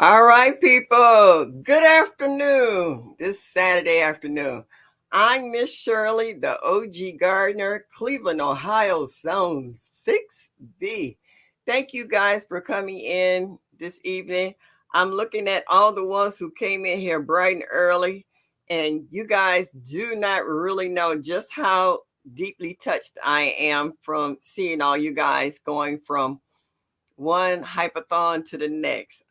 All right, people. Good afternoon. This Saturday afternoon. I'm Miss Shirley, the OG Gardener, Cleveland, Ohio, Zone 6B. Thank you guys for coming in this evening. I'm looking at all the ones who came in here bright and early, and you guys do not really know just how deeply touched I am from seeing all you guys going from one hypathon to the next.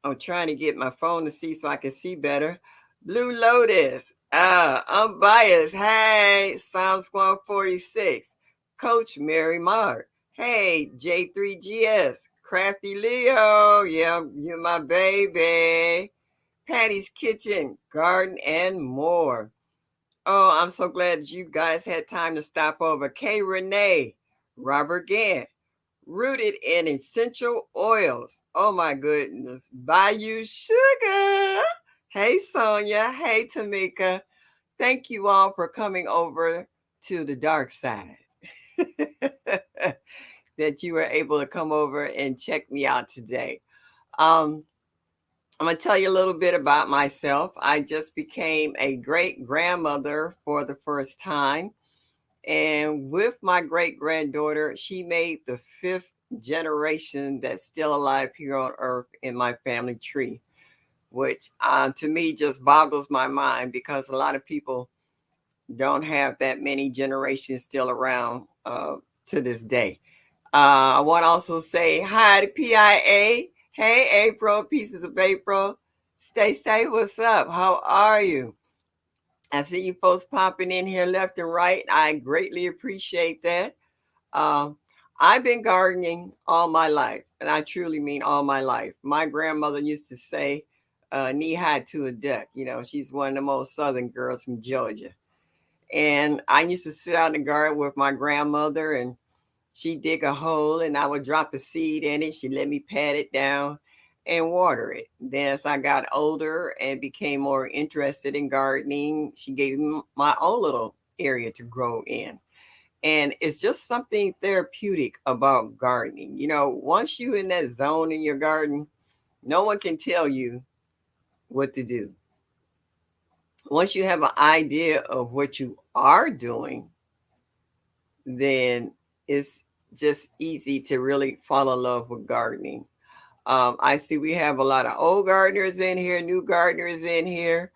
I'm trying to get my phone to see so I can see better. Blue Lotus. Unbiased. Hey, Psalms 146. Coach Mary Mark. Hey, J3GS. Crafty Leo. Yeah, you're my baby. Patty's Kitchen, Garden, and more. Oh, I'm so glad you guys had time to stop over. K. Renee. Robert Gant. Rooted in essential oils. Oh my goodness. Bayou Sugar. Hey, Sonia. Hey, Tamika. Thank you all for coming over to the dark side. That you were able to come over and check me out today. Um, I'm going to tell you a little bit about myself. I just became a great grandmother for the first time. And with my great granddaughter, she made the fifth generation that's still alive here on earth in my family tree, which to me just boggles my mind because a lot of people don't have that many generations still around to this day. I want to also say hi to PIA. Hey, April, pieces of April. Stay safe. What's up? How are you? I see you folks popping in here left and right. I greatly appreciate that. Um, I've been gardening all my life, and I truly mean all my life. My grandmother used to say, knee high to a duck. You know, she's one of the most southern girls from Georgia. And I used to sit out in the garden with my grandmother, and she'd dig a hole, and I would drop a seed in it. She'd let me pat it down and water it. Then, as I got older and became more interested in gardening, she gave me my own little area to grow in. And it's just something therapeutic about gardening. You know, once you in that zone in your garden, no one can tell you what to do. Once you have an idea of what you are doing, then it's just easy to really fall in love with gardening. I see we have a lot of old gardeners in here, new gardeners in here.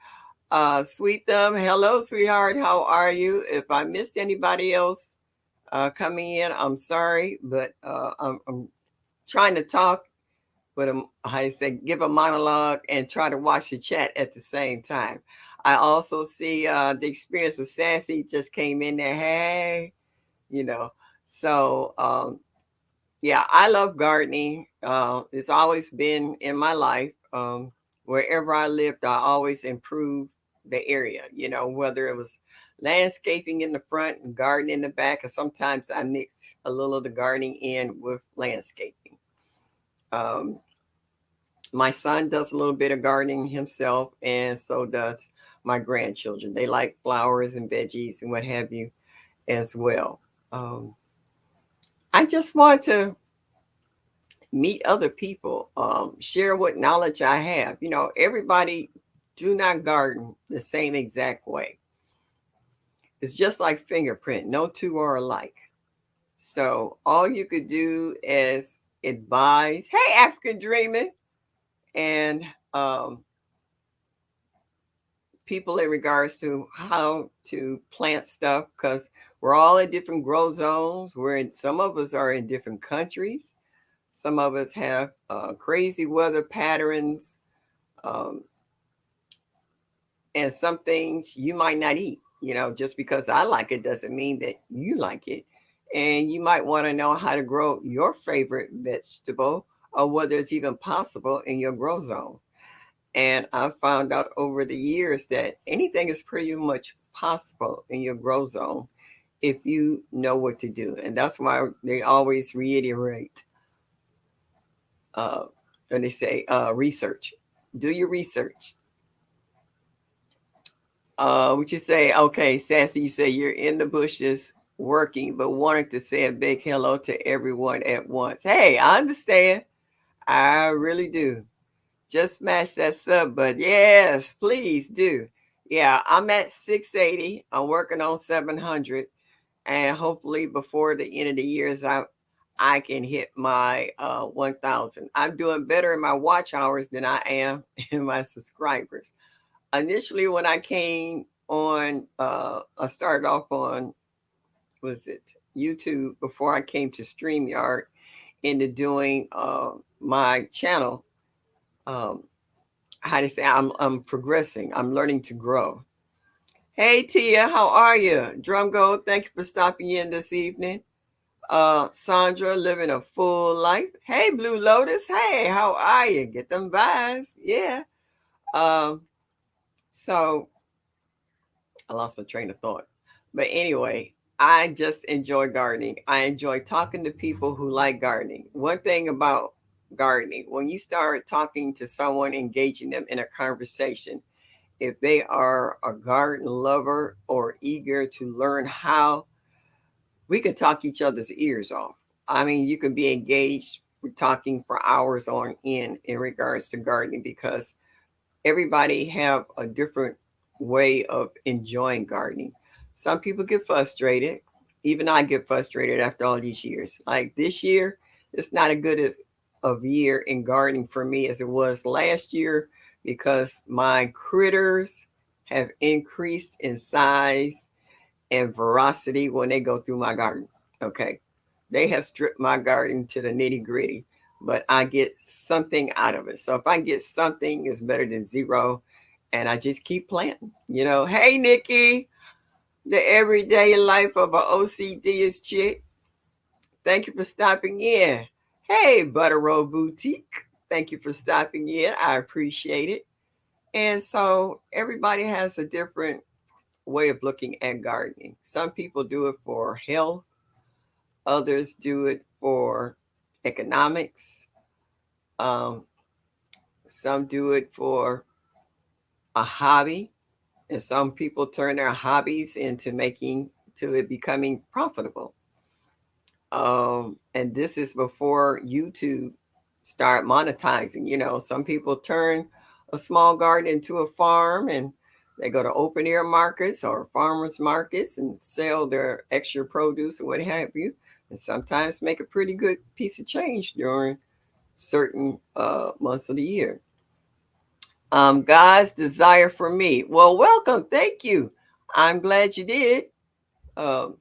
Sweet Thumb, hello, sweetheart. How are you? If I missed anybody else coming in, I'm sorry, but I'm trying to talk, but I say give a monologue and try to watch the chat at the same time. I also see the experience with Sassy just came in there. Hey, you know, so yeah, I love gardening. It's always been in my life. Wherever I lived, I always improved the area, you know, whether it was landscaping in the front and garden in the back, and sometimes I mix a little of the gardening in with landscaping. Um, my son does a little bit of gardening himself, and so does my grandchildren. They like flowers and veggies and what have you as well. Um, I just want to meet other people, share what knowledge I have. You know, everybody do not garden the same exact way. It's just like fingerprint. No two are alike. So all you could do is advise, hey, African dreaming, and um, people in regards to how to plant stuff because we're all in different grow zones. We're in some of us are in different countries. Some of us have crazy weather patterns. Um, and some things you might not eat. You know, just because I like it doesn't mean that you like it. And you might want to know how to grow your favorite vegetable or whether it's even possible in your grow zone. And I found out over the years that anything is pretty much possible in your grow zone if you know what to do. And that's why they always reiterate uh, when they say research. Do your research. Would you say, okay, Sassy, you say you're in the bushes working, but wanted to say a big hello to everyone at once. Hey, I understand. I really do. Just smash that sub button. Yes, please do. Yeah, I'm at 680. I'm working on 700. And hopefully before the end of the years, I can hit my 1,000. I'm doing better in my watch hours than I am in my subscribers. Initially, when I came on, I started off on, was it YouTube before I came to StreamYard into doing my channel. Um, how to say I'm progressing. I'm learning to grow. Hey Tia, how are you? Drum Gold, thank you for stopping in this evening. Sandra, living a full life. Hey Blue Lotus, hey, how are you? Get them vibes. Yeah. Um, so I lost my train of thought. But anyway, I just enjoy gardening. I enjoy talking to people who like gardening. One thing about gardening, when you start talking to someone, engaging them in a conversation, if they are a garden lover or eager to learn how, we can talk each other's ears off. I mean, you can be engaged with talking for hours on end in regards to gardening because everybody have a different way of enjoying gardening. Some people get frustrated. Even I get frustrated after all these years. Like this year, it's not a good of year in gardening for me as it was last year because my critters have increased in size and veracity when they go through my garden. Okay. They have stripped my garden to the nitty gritty, but I get something out of it. So if I get something, it's better than zero. And I just keep planting. Hey, Nikki, the everyday life of an OCD is chick. Thank you for stopping in. Hey, Butter Roll Boutique. Thank you for stopping in. I appreciate it. And so everybody has a different way of looking at gardening. Some people do it for health, others do it for economics, um, some do it for a hobby, and some people turn their hobbies into making to it becoming profitable. And this is before YouTube start monetizing. Some people turn a small garden into a farm and they go to open air markets or farmers markets and sell their extra produce or what have you. And sometimes make a pretty good piece of change during certain months of the year. God's desire for me. Well, welcome. Thank you. I'm glad you did.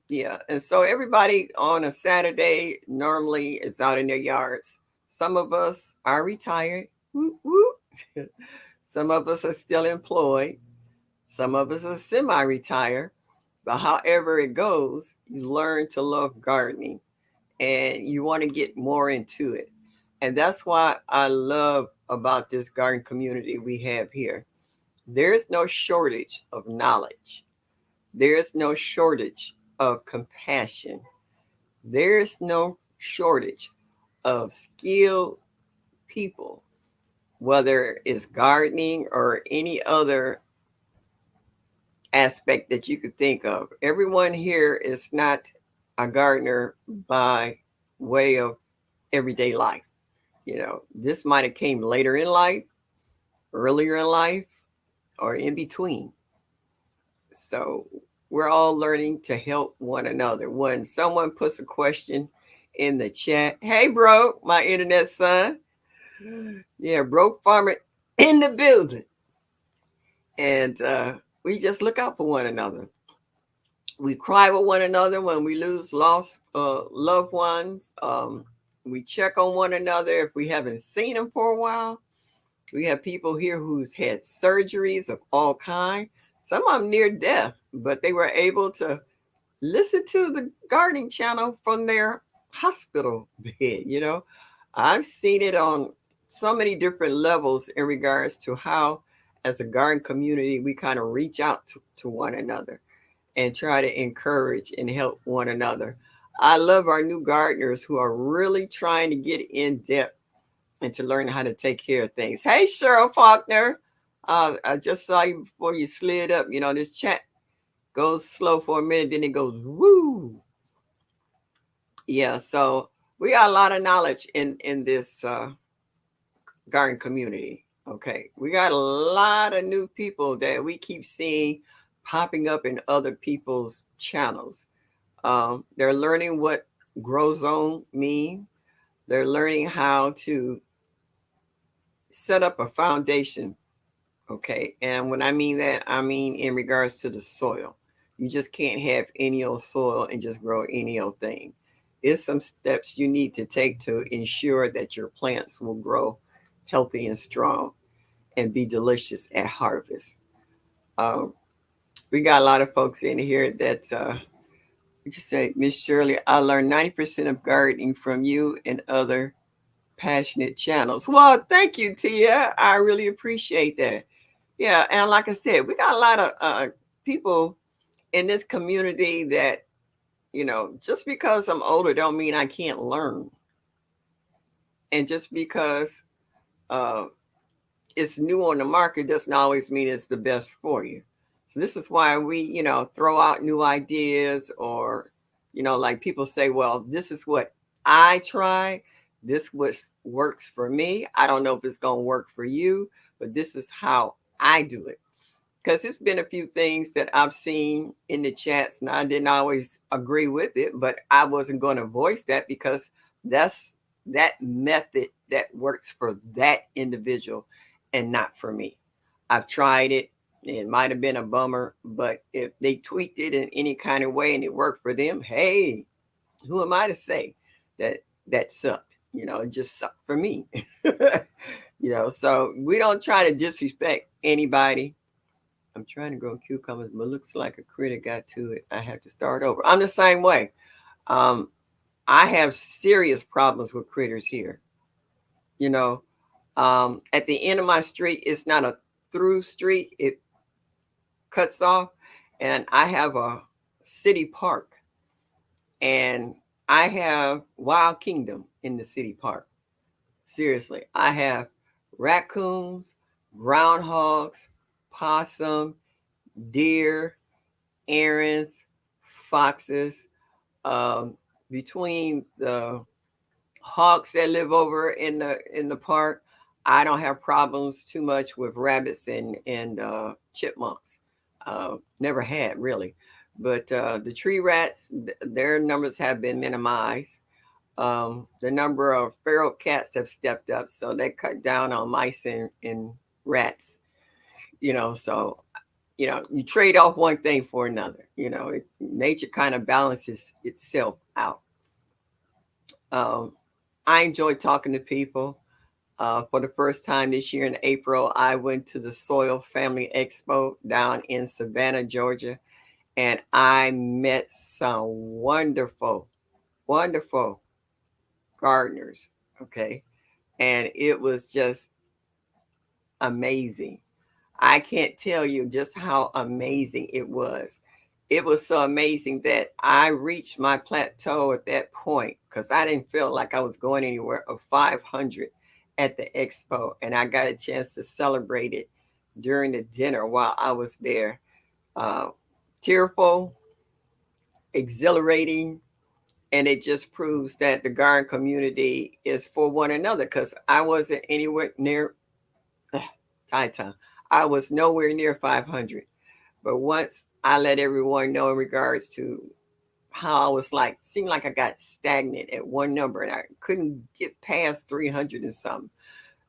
Yeah, and so everybody on a Saturday normally is out in their yards. Some of us are retired. Whoop, whoop. Some of us are still employed. Some of us are semi-retired. But however it goes, you learn to love gardening and you want to get more into it. And that's why I love about this garden community we have here. There's no shortage of knowledge. There's no shortage of compassion. There's no shortage of skilled people, whether it's gardening or any other aspect that you could think of. Everyone here is not a gardener by way of everyday life. This might have came later in life, earlier in life, or in between. So we're all learning to help one another. When someone puts a question in the chat, hey, bro, my internet son. Yeah, broke farmer in the building. And we just look out for one another. We cry with one another when we lose lost loved ones. We check on one another if we haven't seen them for a while. We have people here who's had surgeries of all kind. Some of them near death, but they were able to listen to the gardening channel from their hospital bed. I've seen it on so many different levels in regards to how, as a garden community, we kind of reach out to one another and try to encourage and help one another. I love our new gardeners who are really trying to get in depth and to learn how to take care of things. Hey, Cheryl Faulkner. I just saw you before you slid up. This chat goes slow for a minute, then it goes woo. Yeah, so we got a lot of knowledge in this garden community. Okay, we got a lot of new people that we keep seeing popping up in other people's channels. They're learning what grow zone mean. They're learning how to set up a foundation. Okay, and when I mean that, I mean in regards to the soil. You just can't have any old soil and just grow any old thing. It's some steps you need to take to ensure that your plants will grow healthy and strong and be delicious at harvest. Um, we got a lot of folks in here that what you say, Miss Shirley. I learned 90% of gardening from you and other passionate channels. Well, thank you, Tia. I really appreciate that. Yeah, and like I said, we got a lot of people in this community that just because I'm older don't mean I can't learn, and just because uh, it's new on the market doesn't always mean it's the best for you. So this is why we, throw out new ideas, or, like people say, well, this is what I try. This what works for me. I don't know if it's going to work for you, but this is how I do it. Because it's been a few things that I've seen in the chats, and I didn't always agree with it, but I wasn't going to voice that because that's that method that works for that individual and not for me. I've tried it. It might have been a bummer, but if they tweaked it in any kind of way and it worked for them, hey, who am I to say that that sucked? It just sucked for me. So we don't try to disrespect anybody. I'm trying to grow cucumbers, but looks like a critter got to it. I have to start over. I'm the same way. Um, I have serious problems with critters here. You know, at the end of my street, it's not a through street, it cuts off, and I have a city park, and I have Wild Kingdom in the city park. Seriously, I have raccoons, groundhogs, possum, deer, errands, foxes. Um, Between the hawks that live over in the park, I don't have problems too much with rabbits and chipmunks. Never had really, but the tree rats, their numbers have been minimized. The number of feral cats have stepped up, so they cut down on mice and rats. So you trade off one thing for another. Nature kind of balances itself out. Um, I enjoy talking to people. For the first time this year in April, I went to the Soil Family Expo down in Savannah, Georgia, and I met some wonderful, wonderful gardeners. Okay. And it was just amazing. I can't tell you just how amazing it was. It was so amazing that I reached my plateau at that point because I didn't feel like I was going anywhere of 500 at the expo. And I got a chance to celebrate it during the dinner while I was there. Uh, Tearful, exhilarating, and it just proves that the garden community is for one another because I wasn't anywhere near time. I was nowhere near 500. But once I let everyone know in regards to how I was like, seemed like I got stagnant at one number and I couldn't get past 300 and something.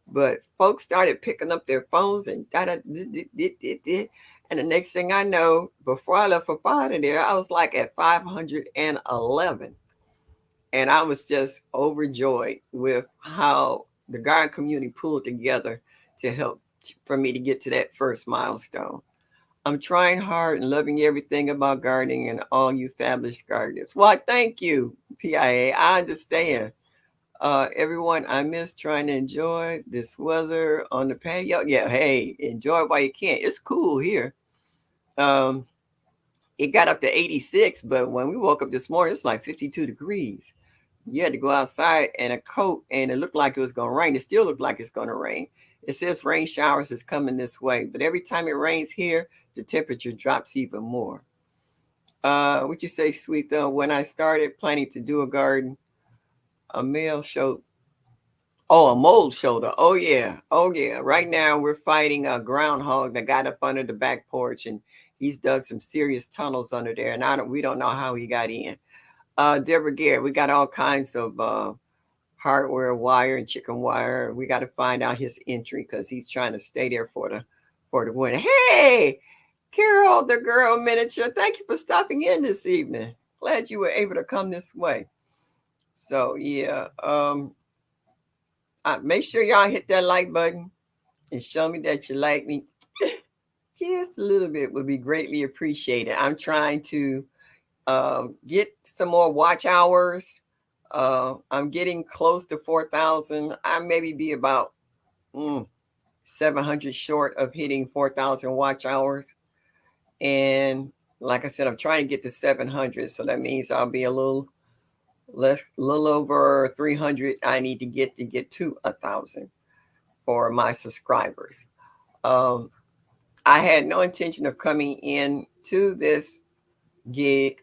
But folks started picking up their phones and da da did. And the next thing I know, before I left for out of there, I was like at 511. And I was just overjoyed with how the garden community pulled together to help for me to get to that first milestone. I'm trying hard and loving everything about gardening and all you fabulous gardeners. Why, thank you, PIA. I understand. Everyone, I miss trying to enjoy this weather on the patio. Yeah, hey, enjoy it while you can. It's cool here. Um, it got up to 86, but when we woke up this morning, it's like 52 degrees. You had to go outside in a coat, and it looked like it was going to rain. It still looked like it's going to rain. It says rain showers is coming this way, but every time it rains here, the temperature drops even more. What you say, sweet though? When I started planning to do a garden, a male showed. Oh, a mold shoulder. Oh yeah. Oh yeah. Right now we're fighting a groundhog that got up under the back porch, and he's dug some serious tunnels under there, and we don't know how he got in. Deborah Garrett, we got all kinds of hardware wire and chicken wire. We got to find out his entry because he's trying to stay there for the winter. Hey, Carol, the girl miniature. Thank you for stopping in this evening. Glad you were able to come this way. So yeah, make sure y'all hit that like button and show me that you like me. Just a little bit would be greatly appreciated. I'm trying to get some more watch hours. I'm getting close to 4,000. I maybe be about 700 short of hitting 4,000 watch hours. And like I said, I'm trying to get to 700. So that means I'll be a little less, a little over 300. I need to get to 1,000 for my subscribers. Um, I had no intention of coming in to this gig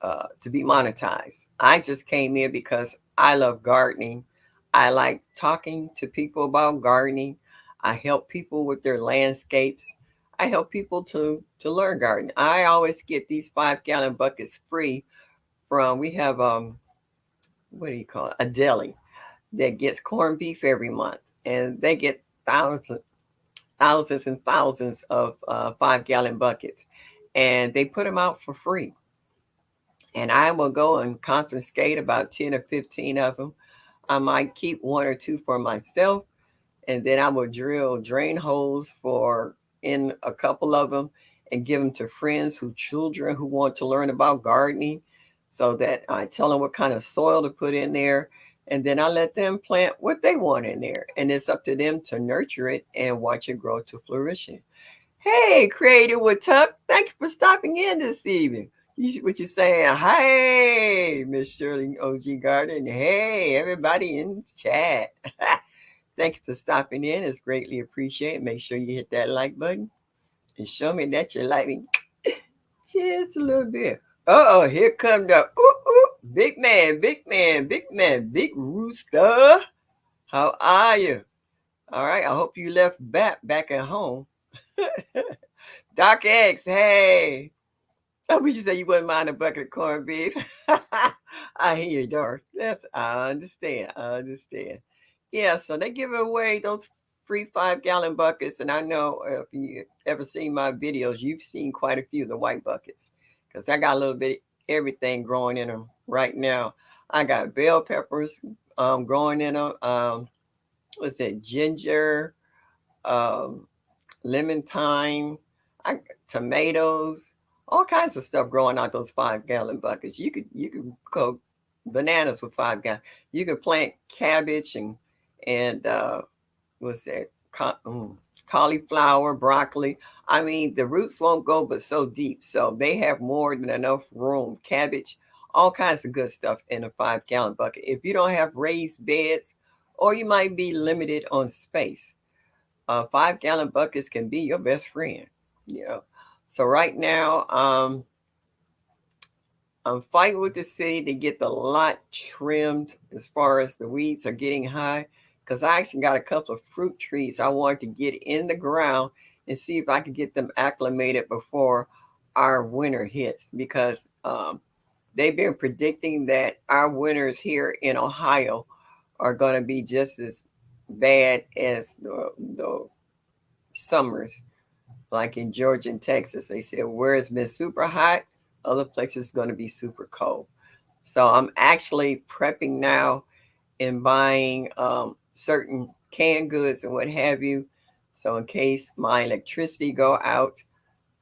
to be monetized. I just came in because I love gardening. I like talking to people about gardening. I help people with their landscapes. I help people to learn gardening. I always get these 5 gallon buckets free from we have what do you call it? A deli that gets corned beef every month, and they get thousands and thousands of 5 gallon buckets, and they put them out for free. And I will go and confiscate about 10 or 15 of them. I might keep one or two for myself, and then I will drill drain holes for in a couple of them and give them to friends who children who want to learn about gardening, so that I tell them what kind of soil to put in there, and then I let them plant what they want in there, and it's up to them to nurture it and watch it grow to flourishing. Hey, Creative with Tuck, thank you for stopping in this evening. What you saying? Hey, Miss Shirley OG Garden. Hey, everybody in the chat. Thank you for stopping in. It's greatly appreciated. Make sure you hit that like button and show me that you like me just a little bit. Uh oh, here come the big man, big man, big man, big rooster. How are you? All right, I hope you left back at home. Doc X, hey. I wish you said you wouldn't mind a bucket of corned beef. I hear you, Darth. I understand. I understand. Yeah, so they give away those free 5 gallon buckets, and I know if you ever seen my videos, you've seen quite a few of the white buckets, because I got a little bit of everything growing in them right now. I got bell peppers growing in them. What's that? Ginger, um, lemon thyme, I, tomatoes, all kinds of stuff growing out those 5 gallon buckets. You could go bananas with 5 gallon. You could plant cabbage and what's that? Cauliflower, broccoli. I mean, the roots won't go but so deep, so they have more than enough room. Cabbage, all kinds of good stuff in a 5 gallon bucket. If you don't have raised beds, or you might be limited on space, 5 gallon buckets can be your best friend. You know. So right now, I'm fighting with the city to get the lot trimmed as far as the weeds are getting high. Because I actually got a couple of fruit trees I wanted to get in the ground and see if I could get them acclimated before our winter hits. Because they've been predicting that our winters here in Ohio are going to be just as bad as the summers, like in Georgia and Texas. They said where it's been super hot, other places going to be super cold. So I'm actually prepping now and buying certain canned goods and what have you. So in case my electricity go out,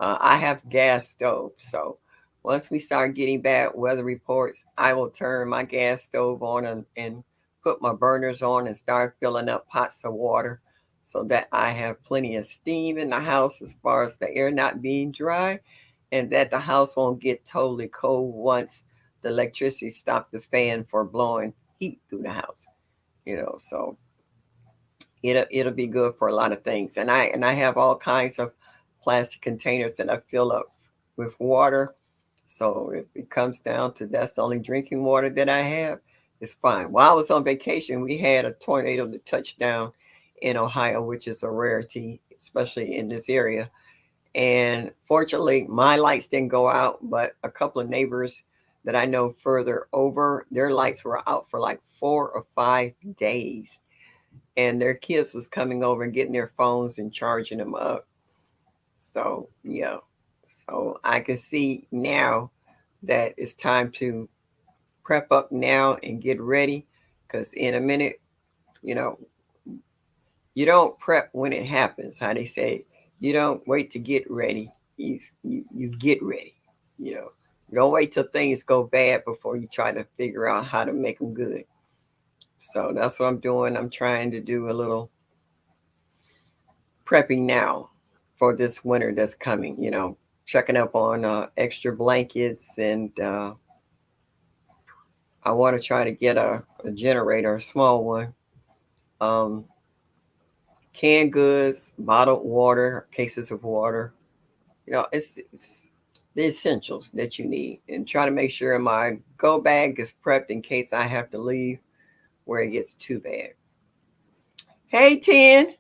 I have gas stove. So once we start getting bad weather reports, I will turn my gas stove on and put my burners on and start filling up pots of water so that I have plenty of steam in the house as far as the air not being dry, and that the house won't get totally cold once the electricity stops the fan for blowing heat through the house. So it'll be good for a lot of things. And I have all kinds of plastic containers that I fill up with water. So if it comes down to that's the only drinking water that I have, it's fine. While I was on vacation, we had a tornado that touched down in Ohio, which is a rarity, especially in this area. And fortunately, my lights didn't go out, but a couple of neighbors that I know further over, their lights were out for like 4 or 5 days. And their kids was coming over and getting their phones and charging them up. So, yeah. So I can see now that it's time to prep up now and get ready because in a minute, you know, you don't prep when it happens. How they say, you don't wait to get ready. You get ready. You know, you don't wait till things go bad before you try to figure out how to make them good. So that's what I'm doing. I'm trying to do a little prepping now for this winter that's coming. Checking up on extra blankets, and I want to try to get a generator, a small one. Um, Canned goods, bottled water, cases of water. It's the essentials that you need, and try to make sure my go bag is prepped in case I have to leave where it gets too bad. Hey, Ten,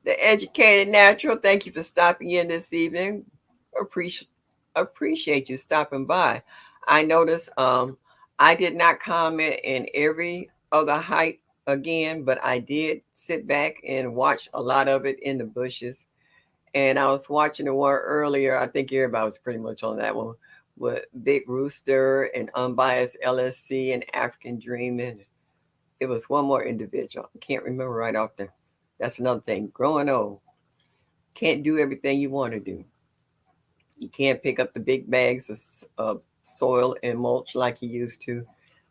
the educated natural. Thank you for stopping in this evening. Appreciate appreciate you stopping by. I noticed I did not comment in every other hike again, but I did sit back and watch a lot of it in the bushes. And I was watching the one earlier. I think everybody was pretty much on that one with Big Rooster and Unbiased LSC and African Dream. And it was one more individual. I can't remember right off there. That's another thing. Growing old. Can't do everything you want to do. You can't pick up the big bags of soil and mulch like you used to.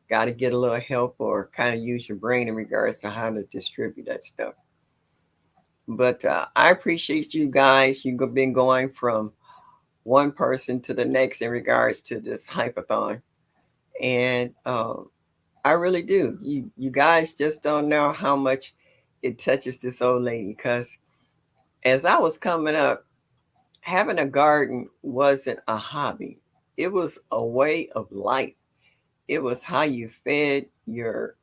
Got to get a little help or kind of use your brain in regards to how to distribute that stuff. But I appreciate you guys. You've been going from one person to the next in regards to this hypathon. And I really do. You guys just don't know how much it touches this old lady. Because as I was coming up, having a garden wasn't a hobby, it was a way of life. It was how you fed your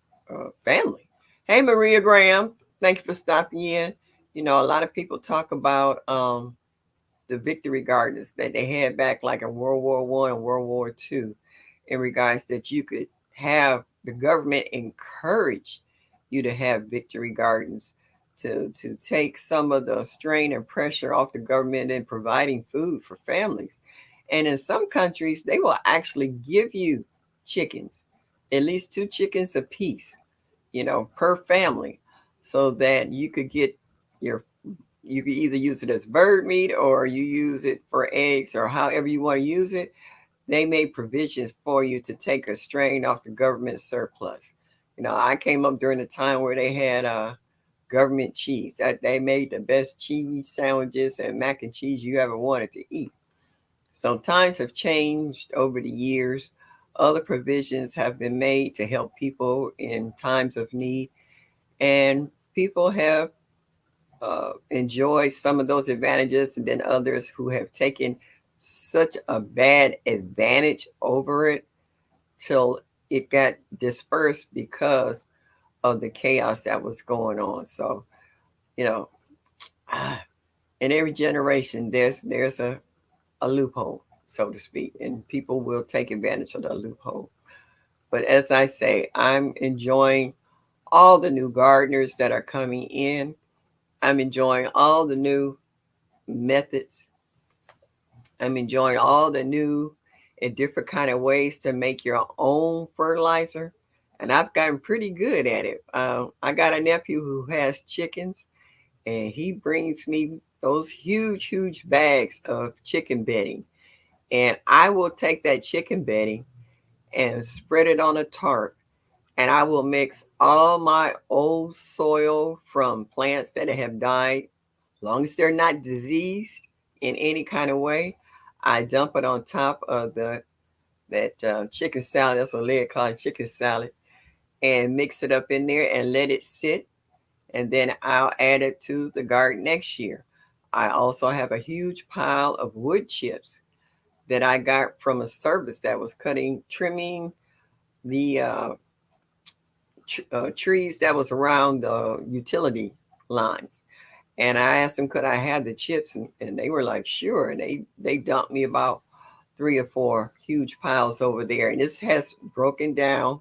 family. Hey, Maria Graham, thank you for stopping in. A lot of people talk about the victory gardens that they had back like in World War I and World War II, in regards that you could have the government encouraged you to have victory gardens to take some of the strain and pressure off the government in providing food for families. And in some countries, they will actually give you chickens, at least 2 chickens apiece, per family, so that your you could either use it as bird meat or you use it for eggs or however you want to use it. They made provisions for you to take a strain off the government surplus. I came up during the time where they had government cheese. They made the best cheese sandwiches and mac and cheese you ever wanted to eat. So times have changed over the years. Other provisions have been made to help people in times of need, and people have enjoy some of those advantages, and then others who have taken such a bad advantage over it till it got dispersed because of the chaos that was going on. So, you know, in every generation, there's a loophole, so to speak, and people will take advantage of the loophole. But as I say, I'm enjoying all the new gardeners that are coming in. I'm enjoying all the new methods. I'm enjoying all the new and different kind of ways to make your own fertilizer, and I've gotten pretty good at it. I got a nephew who has chickens, and he brings me those huge, huge bags of chicken bedding, and I will take that chicken bedding and spread it on a tarp, and I will mix all my old soil from plants that have died, long as they're not diseased in any kind of way. I dump it on top of the that chicken salad. That's what Leah calls chicken salad, and mix it up in there and let it sit. And then I'll add it to the garden next year. I also have a huge pile of wood chips that I got from a service that was trimming the trees that was around the utility lines. And I asked them, could I have the chips? And they were like, sure. And they dumped me about 3 or 4 huge piles over there. And this has broken down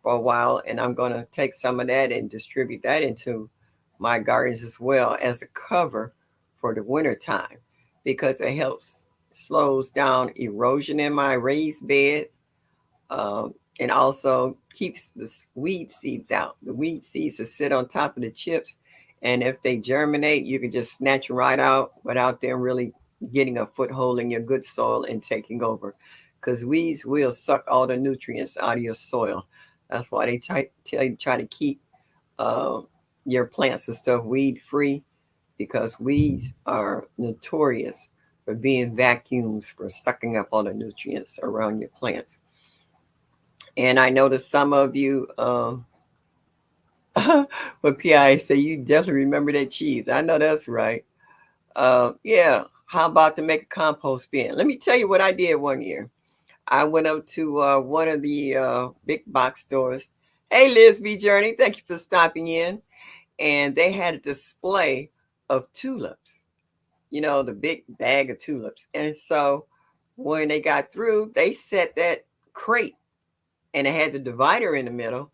for a while. And I'm going to take some of that and distribute that into my gardens as well as a cover for the winter time, because it helps slows down erosion in my raised beds, and also keeps the weed seeds out. The weed seeds will sit on top of the chips, and if they germinate, you can just snatch them right out without them really getting a foothold in your good soil and taking over. Because weeds will suck all the nutrients out of your soil. That's why they tell you try to keep uh, your plants and stuff weed free, because weeds are notorious for being vacuums for sucking up all the nutrients around your plants. And I noticed some of you, but PI say you definitely remember that cheese. I know that's right. Yeah. How about to make a compost bin? Let me tell you what I did one year. I went up to one of the big box stores. Hey, Liz B. Journey, thank you for stopping in. And they had a display of tulips, the big bag of tulips. And so when they got through, they set that crate, and it had the divider in the middle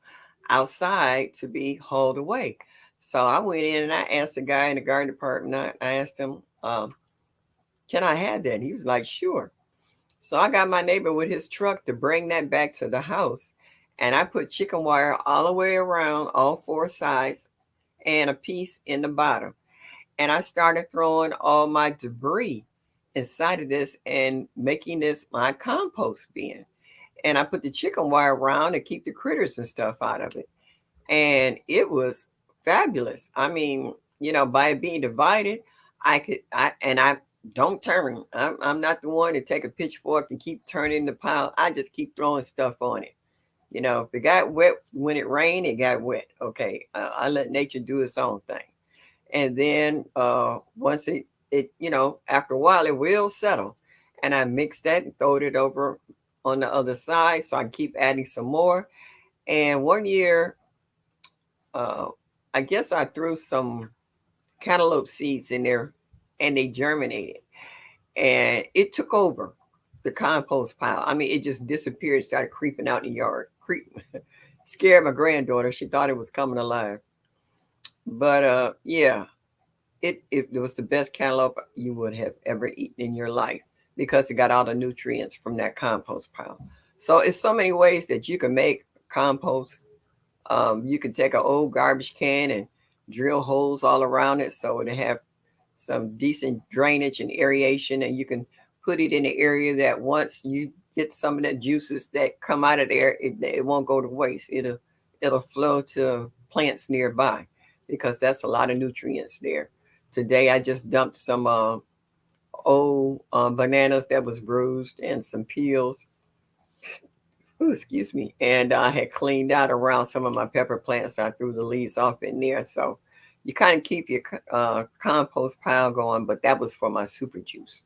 outside to be hauled away. So I went in and I asked the guy in the garden department, I asked him, can I have that? He was like, sure. So I got my neighbor with his truck to bring that back to the house. And I put chicken wire all the way around all 4 sides and a piece in the bottom. And I started throwing all my debris inside of this and making this my compost bin. And I put the chicken wire around to keep the critters and stuff out of it. And it was fabulous. I mean, by it being divided, I don't turn. I'm not the one to take a pitchfork and keep turning the pile. I just keep throwing stuff on it. If it got wet when it rained, it got wet. Okay, I let nature do its own thing. And then once after a while, it will settle. And I mix that and throw it over on the other side so I can keep adding some more. And one year, uh, I guess I threw some cantaloupe seeds in there, and they germinated, and it took over the compost pile. I mean, it just disappeared, started creeping out in the yard. Scared my granddaughter. She thought it was coming alive. But yeah, it was the best cantaloupe you would have ever eaten in your life, because it got all the nutrients from that compost pile. So it's so many ways that you can make compost. You can take an old garbage can and drill holes all around it so it have some decent drainage and aeration, and you can put it in an area that once you get some of the juices that come out of there, it won't go to waste. It'll flow to plants nearby, because that's a lot of nutrients there. Today I just dumped some old bananas that was bruised and some peels. Ooh, excuse me. And I had cleaned out around some of my pepper plants. So I threw the leaves off in there. So you kind of keep your compost pile going, but that was for my super juice.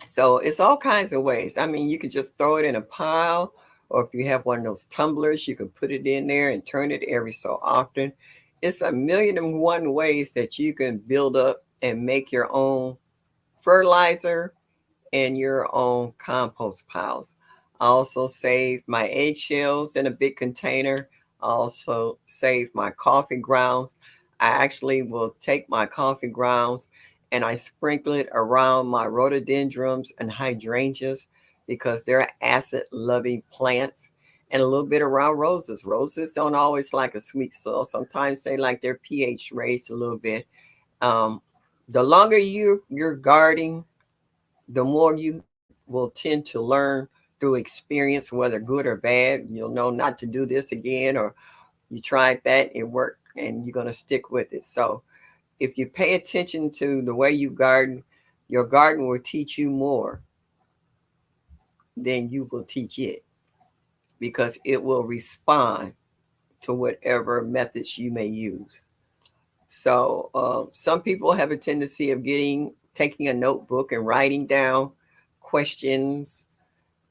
So it's all kinds of ways. I mean, you could just throw it in a pile, or if you have one of those tumblers, you can put it in there and turn it every so often. It's a million and one ways that you can build up and make your own fertilizer and your own compost piles. I also save my eggshells in a big container. I also save my coffee grounds. I actually will take my coffee grounds and I sprinkle it around my rhododendrons and hydrangeas, because they're acid loving plants, and a little bit around roses. Roses don't always like a sweet soil. Sometimes they like their pH raised a little bit. Um, the longer you're gardening, the more you will tend to learn through experience, whether good or bad. You'll know not to do this again, or you tried that, it worked, and you're going to stick with it. So if you pay attention to the way you garden, your garden will teach you more than you will teach it, because it will respond to whatever methods you may use. So some people have a tendency of taking a notebook and writing down questions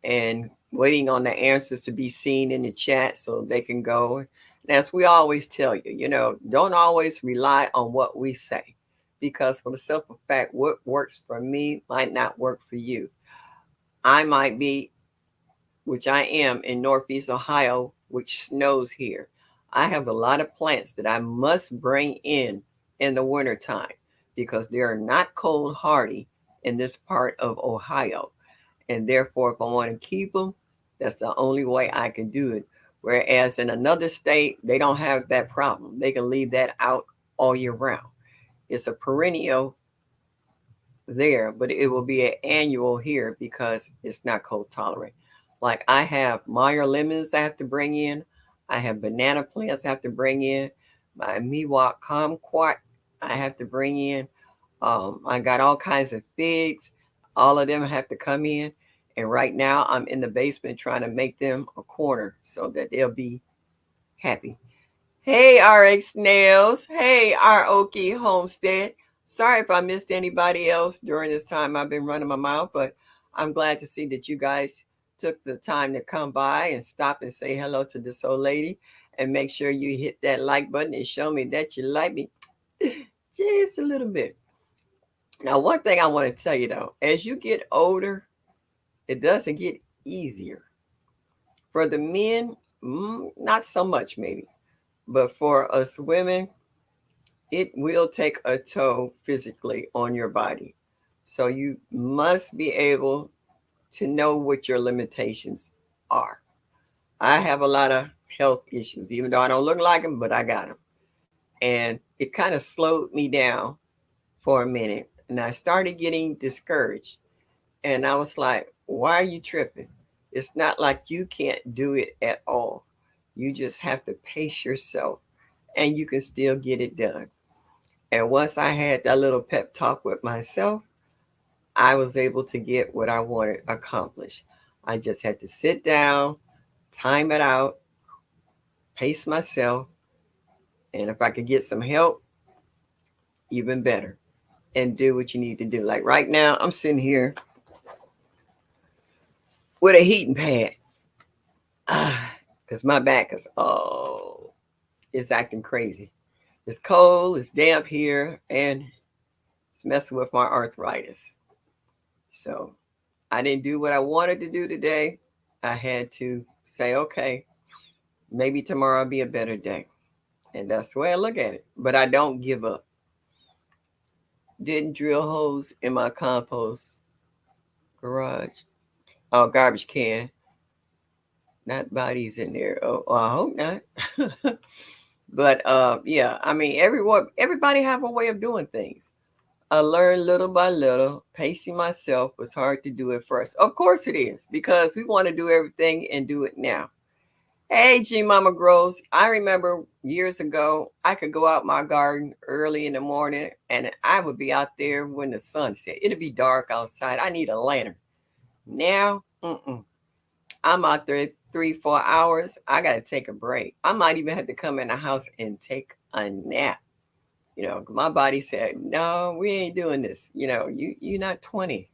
and waiting on the answers to be seen in the chat so they can go. And as we always tell you, don't always rely on what we say, because for the simple fact, what works for me might not work for you. I might be, which I am, in Northeast Ohio, which snows here. I have a lot of plants that I must bring in the wintertime because they are not cold hardy in this part of Ohio. And therefore, if I want to keep them, that's the only way I can do it. Whereas in another state, they don't have that problem. They can leave that out all year round. It's a perennial there, but it will be an annual here because it's not cold tolerant. Like I have Meyer lemons I have to bring in. I have banana plants I have to bring in. My Miwok kumquat I have to bring in. I got all kinds of figs. All of them have to come in. And right now I'm in the basement trying to make them a corner so that they'll be happy. Hey, RX Nails. Hey, ROK Homestead. Sorry if I missed anybody else during this time I've been running my mouth, but I'm glad to see that you guys took the time to come by and stop and say hello to this old lady. And make sure you hit that like button and show me that you like me just a little bit. Now, one thing I want to tell you though, as you get older, it doesn't get easier. For the men, not so much maybe, but for us women, it will take a toll physically on your body. So you must be able to know what your limitations are. I have a lot of health issues, even though I don't look like them, but I got them. And it kind of slowed me down for a minute. And I started getting discouraged. And I was like, why are you tripping? It's not like you can't do it at all. You just have to pace yourself and you can still get it done. And once I had that little pep talk with myself, I was able to get what I wanted accomplished. I just had to sit down, time it out, pace myself, and if I could get some help, even better, and do what you need to do. Like right now, I'm sitting here with a heating pad because my back is, it's acting crazy. It's cold, it's damp here, and it's messing with my arthritis. So I didn't do what I wanted to do today. I had to say, okay, maybe tomorrow will be a better day. And that's the way I look at it. But I don't give up. Didn't drill holes in my compost garage. Oh, garbage can. Not bodies in there. Oh, I hope not. But yeah, I mean, everybody have a way of doing things. I learned little by little. Pacing myself was hard to do at first. Of course it is, because we want to do everything and do it now. Hey, G Mama Grows. I remember years ago, I could go out my garden early in the morning and I would be out there when the sun set. It'd be dark outside. I need a lantern. Now, I'm out there 3, 4 hours. I got to take a break. I might even have to come in the house and take a nap. My body said, no, we ain't doing this. You're not 20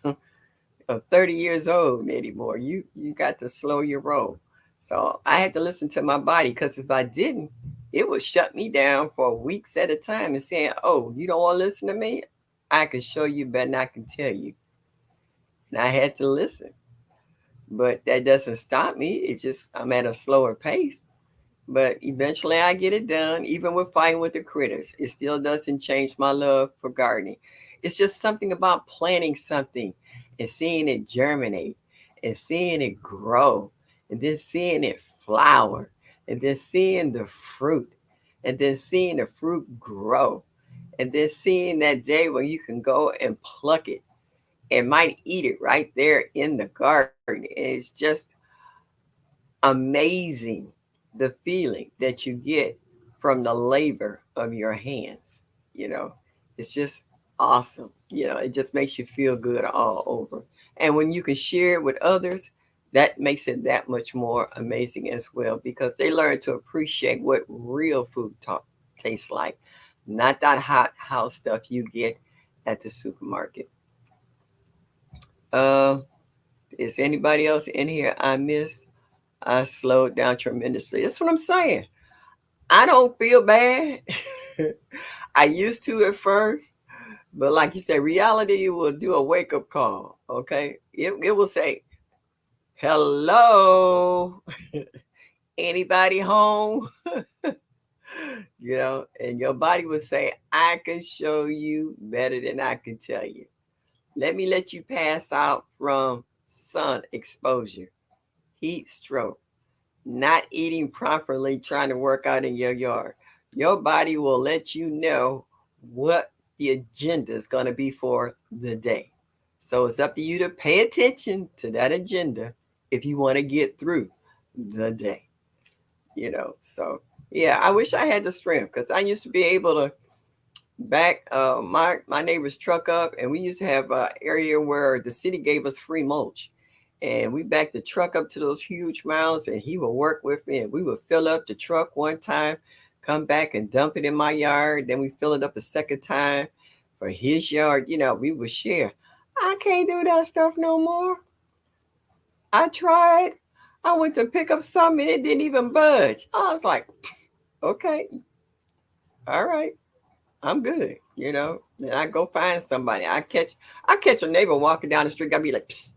or 30 years old anymore. You got to slow your roll. So I had to listen to my body, because if I didn't, it would shut me down for weeks at a time and saying, oh, you don't want to listen to me? I can show you better than I can tell you. And I had to listen. But that doesn't stop me. It's just I'm at a slower pace. But eventually I get it done, even with fighting with the critters. It still doesn't change my love for gardening. It's just something about planting something and seeing it germinate and seeing it grow and then seeing it flower and then seeing the fruit and then seeing the fruit grow and then seeing that day when you can go and pluck it and might eat it right there in the garden. It's just amazing, the feeling that you get from the labor of your hands. You know, it's just awesome. It just makes you feel good all over. And when you can share it with others, that makes it that much more amazing as well, because they learn to appreciate what real food tastes like, not that hot house stuff you get at the supermarket. Uh, Is anybody else in here I missed? I slowed down tremendously. That's what I'm saying. I don't feel bad. I used to at first, but like you said, reality will do a wake up call. Okay, it will say, "Hello, anybody home?" And your body will say, "I can show you better than I can tell you. Let you pass out from sun exposure, heat stroke, not eating properly, trying to work out in your yard. Your body will let you know what the agenda is going to be for the day. So it's up to you to pay attention to that agenda if you want to get through the day. So yeah, I wish I had the strength because I used to be able to back my neighbor's truck up, and we used to have an area where the city gave us free mulch, and we backed the truck up to those huge mounds, and he would work with me, and we would fill up the truck one time, come back and dump it in my yard, then we fill it up a second time for his yard. We would share. I can't do that stuff no more. I tried. I went to pick up something and it didn't even budge. I was like, okay, all right, I'm good. Then I go find somebody. I catch a neighbor walking down the street. I be like, psst.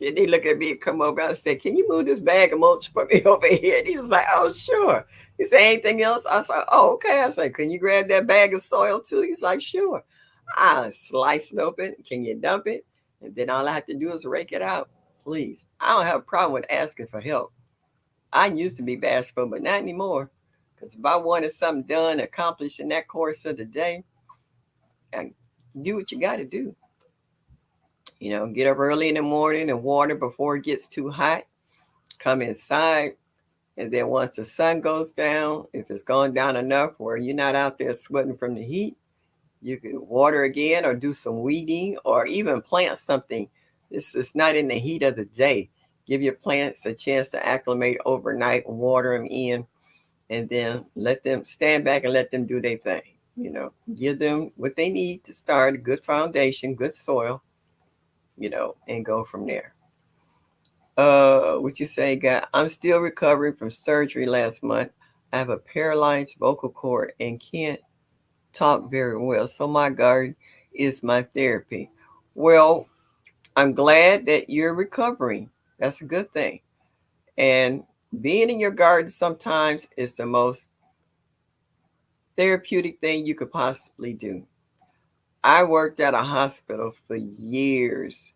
Then they look at me and come over. I say, "Can you move this bag of mulch for me over here?" And he was like, "Oh, sure." He said, "Anything else?" I said, "Oh, okay." I said, "Can you grab that bag of soil too?" He's like, "Sure." I slice it open. Can you dump it? And then all I have to do is rake it out. Please. I don't have a problem with asking for help. I used to be bashful, but not anymore. Because if I wanted something done, accomplished in that course of the day, I do what you got to do. Get up early in the morning and water before it gets too hot. Come inside. And then once the sun goes down, if it's gone down enough where you're not out there sweating from the heat, you can water again or do some weeding or even plant something. This is not in the heat of the day. Give your plants a chance to acclimate overnight, water them in, and then let them stand back and let them do their thing. Give them what they need to start a good foundation, good soil, and go from there. What you say, guy? I'm still recovering from surgery last month. I have a paralyzed vocal cord and can't talk very well. So my garden is my therapy. Well, I'm glad that you're recovering. That's a good thing. And being in your garden sometimes is the most therapeutic thing you could possibly do. I worked at a hospital for years.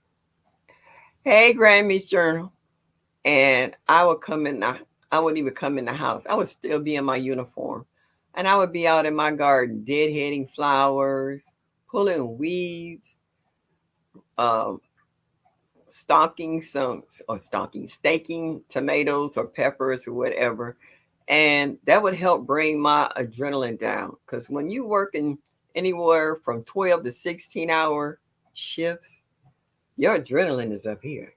Hey, Grammy's Journal. And I wouldn't even come in the house. I would still be in my uniform. And I would be out in my garden, deadheading flowers, pulling weeds, um, staking tomatoes or peppers or whatever. And that would help bring my adrenaline down. Because when you working anywhere from 12 to 16-hour shifts, your adrenaline is up here.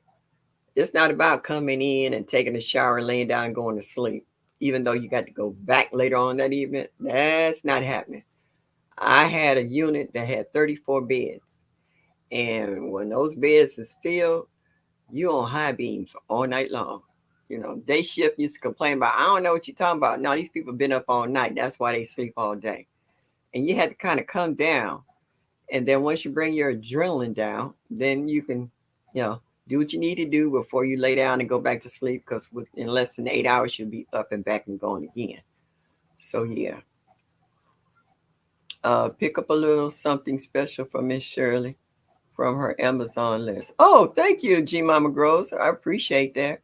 It's not about coming in and taking a shower and laying down and going to sleep, even though you got to go back later on that evening. That's not happening. I had a unit that had 34 beds. And when those beds is filled, you on high beams all night long. Day shift used to complain about, I don't know what you're talking about. No, these people been up all night. That's why they sleep all day. And you had to kind of come down. And then once you bring your adrenaline down, then you can, you know, do what you need to do before you lay down and go back to sleep. Because in less than 8 hours, you'll be up and back and going again. So yeah, pick up a little something special for Miss Shirley from her Amazon list. Oh, thank you, G Mama Grows. I appreciate that.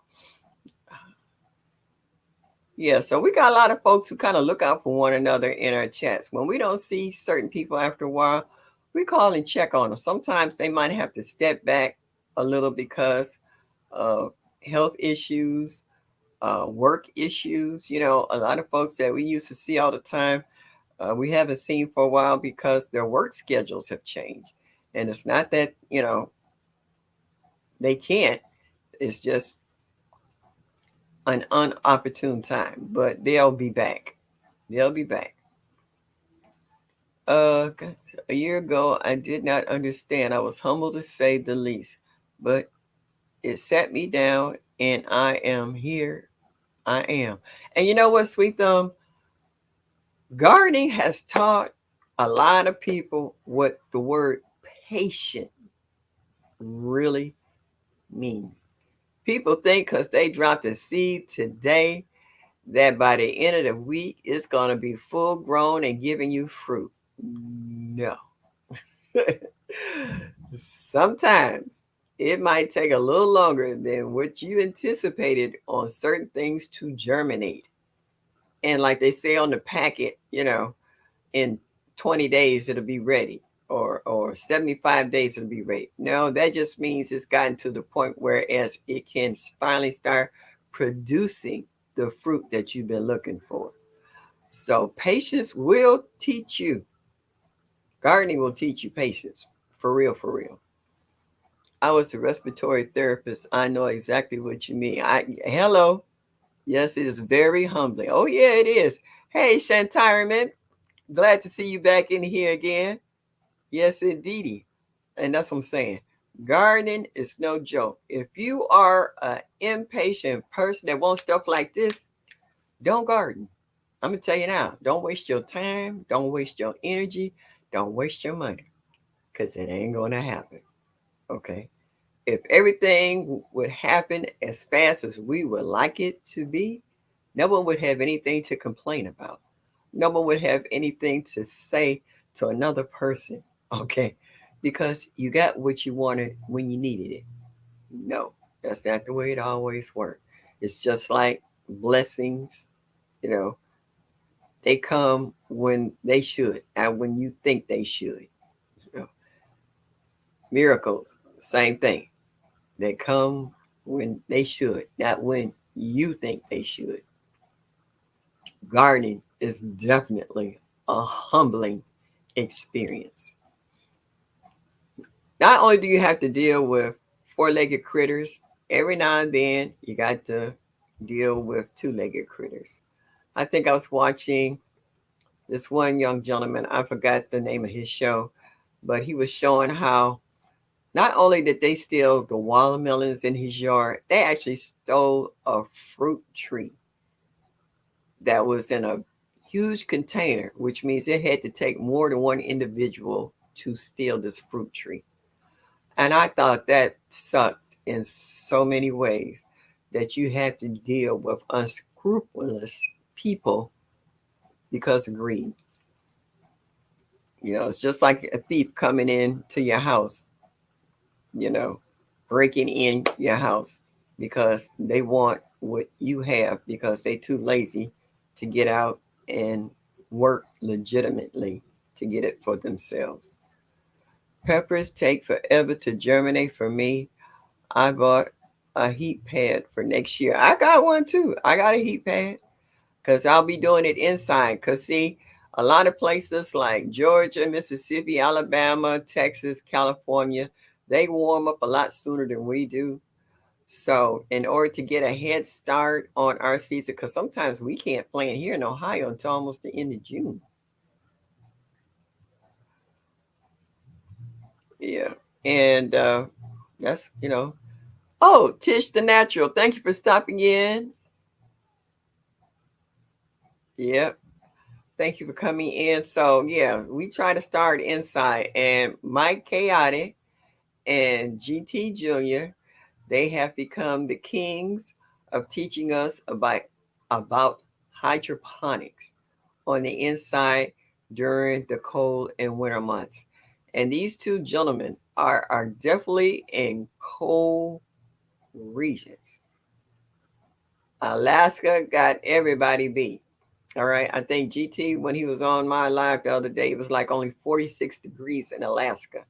Yeah, so we got a lot of folks who kind of look out for one another in our chats. When we don't see certain people after a while, we call and check on them. Sometimes they might have to step back a little because of health issues, work issues. A lot of folks that we used to see all the time, we haven't seen for a while because their work schedules have changed. And it's not that, they can't, it's just an unopportune time, but they'll be back. They'll be back. A year ago, I did not understand. I was humble to say the least, but It sat me down, and I am here. I am. And you know what, Sweet Thumb? Gardening has taught a lot of people what the word patient really means. People think because they dropped a seed today that by the end of the week it's going to be full grown and giving you fruit. No. Sometimes it might take a little longer than what you anticipated on certain things to germinate. And like they say on the packet, in 20 days it'll be ready, or 75 days it'll be ready. No, that just means it's gotten to the point whereas it can finally start producing the fruit that you've been looking for. So patience will teach you. Gardening will teach you patience. For real, for real. I was a respiratory therapist. I know exactly what you mean. Hello. Yes, it is very humbling. Oh yeah, it is. Hey, Shantyraman, glad to see you back in here again. Yes, indeedy. And that's what I'm saying. Gardening is no joke. If you are an impatient person that wants stuff like this, don't garden. I'm gonna tell you now. Don't waste your time. Don't waste your energy. Don't waste your money, cause it ain't gonna happen. Okay. If everything would happen as fast as we would like it to be, no one would have anything to complain about. No one would have anything to say to another person, okay? Because you got what you wanted when you needed it. No, that's not the way it always works. It's just like blessings, you know, they come when they should, and when you think they should. You know, miracles, same thing. They come when they should, not when you think they should. Gardening is definitely a humbling experience. Not only do you have to deal with four-legged critters, every now and then you got to deal with two-legged critters. I think I was watching this one young gentleman, I forgot the name of his show, but he was showing how not only did they steal the watermelons in his yard, they actually stole a fruit tree that was in a huge container, which means it had to take more than one individual to steal this fruit tree. And I thought that sucked in so many ways that you have to deal with unscrupulous people because of greed. It's just like a thief coming in to your house, you know, breaking in your house because they want what you have because they too lazy to get out and work legitimately to get it for themselves. Peppers take forever to germinate for me. I bought a heat pad for next year. I got one too. I got a heat pad because I'll be doing it inside. Because, see, a lot of places like Georgia, Mississippi, Alabama, Texas, California, they warm up a lot sooner than we do. So, in order to get a head start on our season, because sometimes we can't plant here in Ohio until almost the end of June. Yeah. And that's. Oh, Tish the Natural, thank you for stopping in. Yep. Thank you for coming in. So, yeah, we try to start inside. And Mike Chaotic and GT Jr., they have become the kings of teaching us about hydroponics on the inside during the cold and winter months. And these two gentlemen are definitely in cold regions. Alaska got everybody beat. All right. I think GT, when he was on my live the other day, it was like only 46 degrees in Alaska.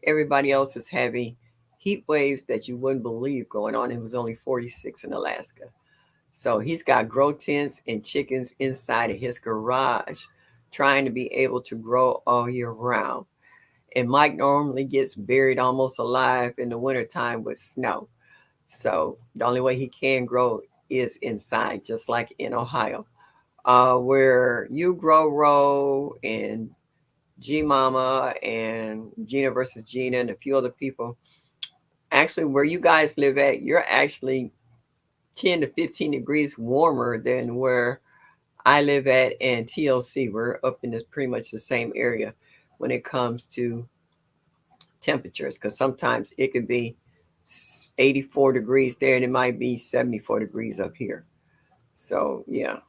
Everybody else is having heat waves that you wouldn't believe going on. It was only 46 in Alaska. So he's got grow tents and chickens inside of his garage, trying to be able to grow all year round. And Mike normally gets buried almost alive in the wintertime with snow. So the only way he can grow is inside, just like in Ohio. Where you grow Row and G Mama and Gina versus Gina and a few other people, Actually, where you guys live at, you're actually 10 to 15 degrees warmer than where I live at in TLC. We're up in this pretty much the same area when it comes to temperatures, because sometimes it could be 84 degrees there and it might be 74 degrees up here. So, yeah.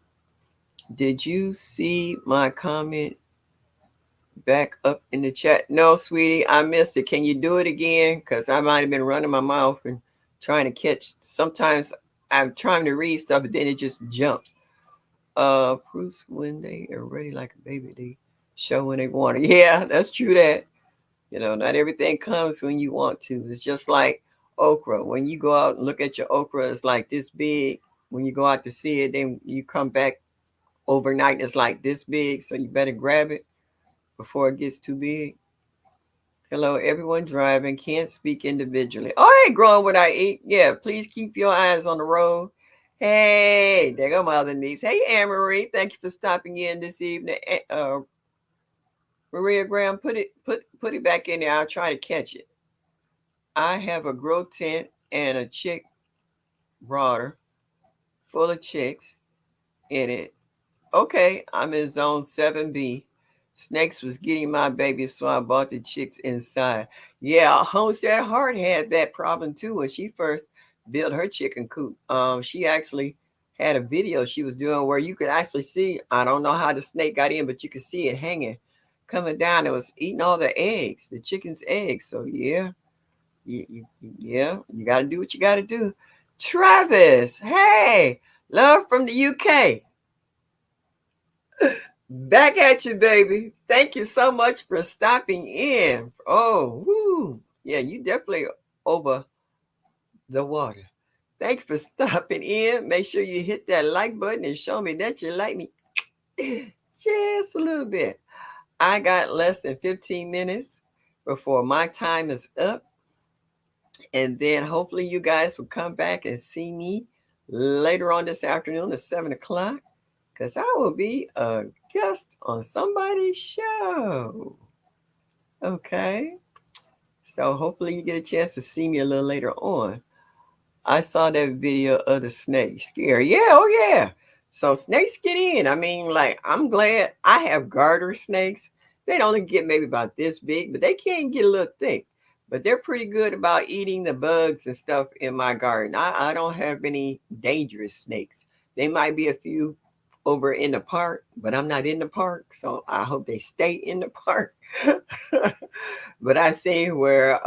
Did you see my comment back up in the chat? No, sweetie, I missed it. Can you do it again? Because I might have been running my mouth and trying to catch. Sometimes I'm trying to read stuff, but then it just jumps. Proofs when they are ready like a baby, they show when they want it. Yeah, that's true that. Not everything comes when you want to. It's just like okra. When you go out and look at your okra, it's like this big. When you go out to see it, then you come back overnight and it's like this big. So you better grab it before it gets too big. Hello, everyone driving. Can't speak individually. Oh, I ain't growing what I eat. Yeah, please keep your eyes on the road. Hey, there go my other niece. Hey, Anne-Marie. Thank you for stopping in this evening. Maria Graham, put it back in there. I'll try to catch it. I have a grow tent and a chick broader full of chicks in it. Okay, I'm in zone 7B. Snakes was getting my baby, so I bought the chicks inside. Yeah, Homestead Heart had that problem too when she first built her chicken coop. She actually had a video she was doing where you could actually see, I don't know how the snake got in, but you could see it hanging, coming down. It was eating all the eggs, the chicken's eggs. So yeah, yeah, you got to do what you got to do. Travis, hey, love from the UK. Back at you, baby. Thank you so much for stopping in. Oh, woo. Yeah, you definitely over the water. Thank you for stopping in. Make sure you hit that like button and show me that you like me just a little bit. I got less than 15 minutes before my time is up. And then hopefully you guys will come back and see me later on this afternoon at 7 o'clock, because I will be a guest on somebody's show. Okay. So hopefully you get a chance to see me a little later on. I saw that video of the snake. Scary. Yeah, oh yeah. So snakes get in. I mean, like, I'm glad I have garter snakes. They only get maybe about this big, but they can get a little thick. But they're pretty good about eating the bugs and stuff in my garden. I don't have any dangerous snakes. They might be a few over in the park, but I'm not in the park. So I hope they stay in the park. But I see where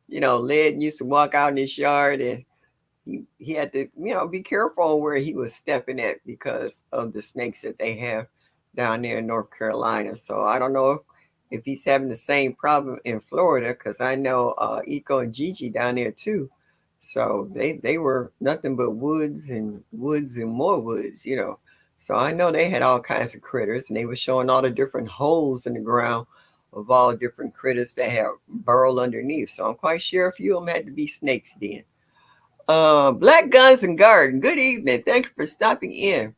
Led used to walk out in his yard, and he had to, be careful on where he was stepping at because of the snakes that they have down there in North Carolina. So I don't know if he's having the same problem in Florida, because I know Eco and Gigi down there too. So they were nothing but woods and more woods. So I know they had all kinds of critters, and they were showing all the different holes in the ground of all different critters that have burrowed underneath. So I'm quite sure a few of them had to be snakes then. Black Guns and Garden, good evening. Thank you for stopping in.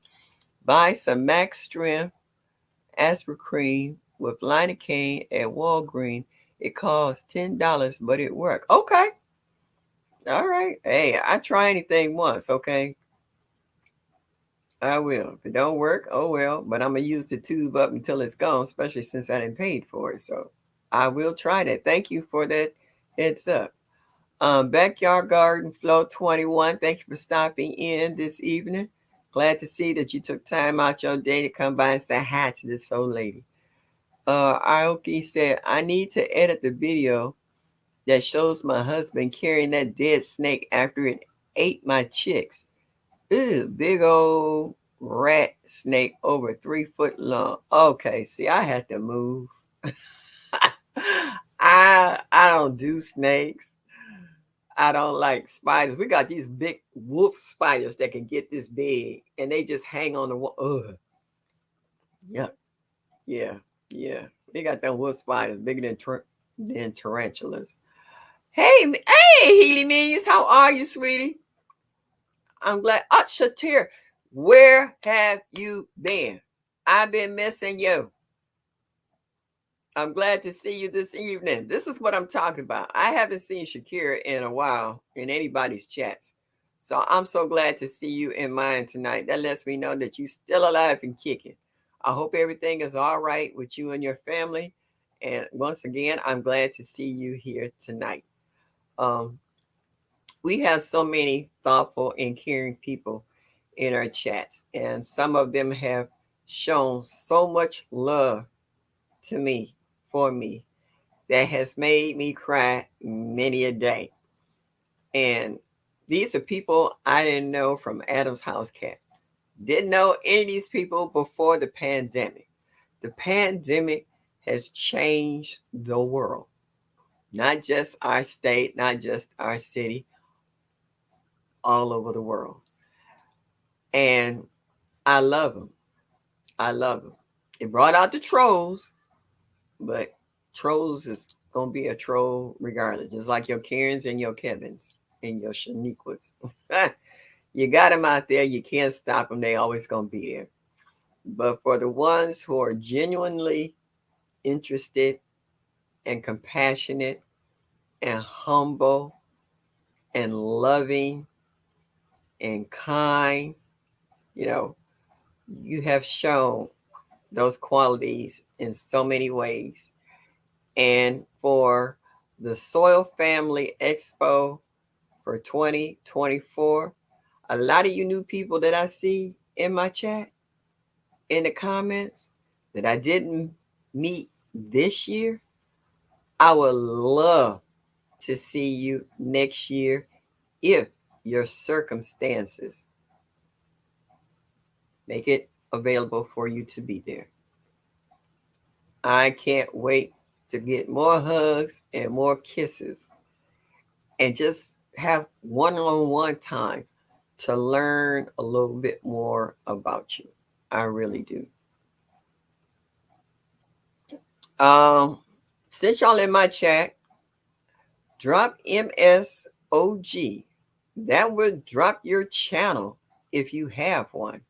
Buy some Max Strength aspirin cream with lidocaine at Walgreens. It costs $10, but it works. Okay. All right. Hey, I try anything once, okay? I will. If it don't work, oh well. But I'm going to use the tube up until it's gone, especially since I didn't pay for it. So I will try that. Thank you for that heads up. Backyard Garden Flow 21. Thank you for stopping in this evening. Glad to see that you took time out your day to come by and say hi to this old lady. Aoki said, I need to edit the video that shows my husband carrying that dead snake after it ate my chicks. Ew, big old rat snake over 3 foot long. Okay, see, I had to move. I don't do snakes. I don't like spiders. We got these big wolf spiders that can get this big, and they just hang on the wall. Ugh. Yeah. They got them wolf spiders bigger than tarantulas. Hey, Healy Means, how are you, sweetie? I'm glad. Shatir, where have you been? I've been missing you. I'm glad to see you this evening. This is what I'm talking about. I haven't seen Shakira in a while in anybody's chats. So I'm so glad to see you in mine tonight. That lets me know that you're still alive and kicking. I hope everything is all right with you and your family. And once again, I'm glad to see you here tonight. Um, we have so many thoughtful and caring people in our chats, and some of them have shown so much love to me, for me, that has made me cry many a day. And these are people I didn't know from Adam's House Cat. Didn't know any of these people before the pandemic. The pandemic has changed the world, not just our state, not just our city, all over the world. And I love them. I love them. It brought out the trolls, but trolls is gonna be a troll regardless, just like your Karens and your Kevins and your Shaniquas. You got them out there. You can't stop them. They always gonna be there. But for the ones who are genuinely interested and compassionate and humble and loving and kind, you know, you have shown those qualities in so many ways. And for the Soil Family Expo for 2024, a lot of you new people that I see in my chat, in the comments, that I didn't meet this year, I would love to see you next year if your circumstances make it available for you to be there. I can't wait to get more hugs and more kisses and just have one-on-one time to learn a little bit more about you. I really do. Um, since y'all in my chat, drop MSOG. That would drop your channel if you have one.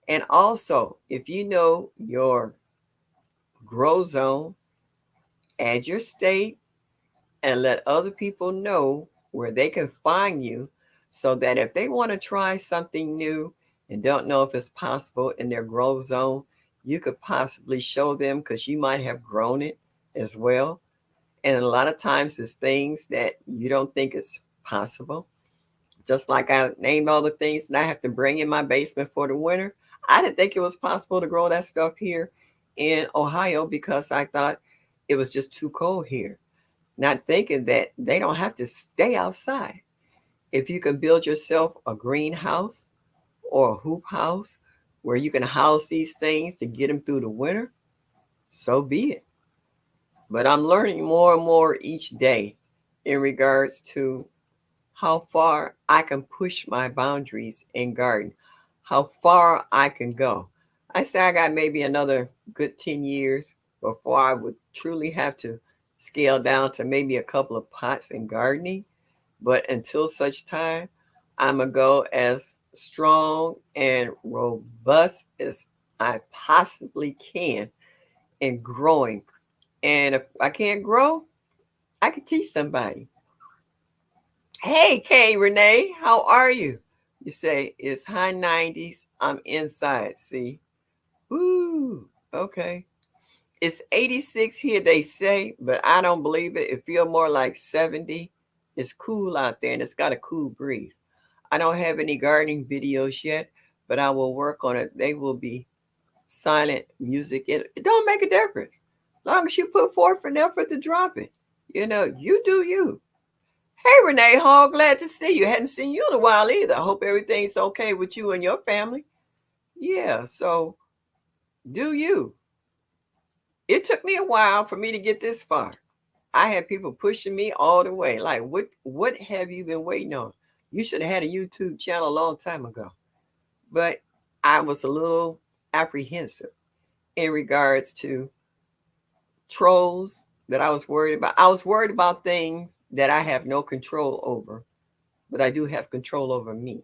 And also, if you know your grow zone, add your state and let other people know where they can find you so that if they want to try something new and don't know if it's possible in their grow zone, you could possibly show them because you might have grown it as well. And a lot of times it's things that you don't think is possible. Just like I named all the things that I have to bring in my basement for the winter. I didn't think it was possible to grow that stuff here in Ohio because I thought it was just too cold here. Not thinking that they don't have to stay outside. If you can build yourself a greenhouse or a hoop house where you can house these things to get them through the winter, so be it. But I'm learning more and more each day in regards to how far I can push my boundaries in garden, how far I can go. I say I got maybe another good 10 years before I would truly have to scale down to maybe a couple of pots in gardening. But until such time, I'm going to go as strong and robust as I possibly can in growing. And if I can't grow, I can teach somebody. Hey, Kay Renee, how are you? You say it's high 90s. I'm inside. See? Woo. Okay. It's 86 here, they say, but I don't believe it. It feels more like 70. It's cool out there and it's got a cool breeze. I don't have any gardening videos yet, but I will work on it. They will be silent music. It don't make a difference. As long as you put forth an effort to drop it. You do you. Hey, Renee Hall, glad to see you. Hadn't seen you in a while either. I hope everything's okay with you and your family. Yeah, so do you. It took me a while for me to get this far. I had people pushing me all the way. Like, what have you been waiting on? You should have had a YouTube channel a long time ago. But I was a little apprehensive in regards to trolls that I was worried about. I was worried about things that I have no control over, but I do have control over me.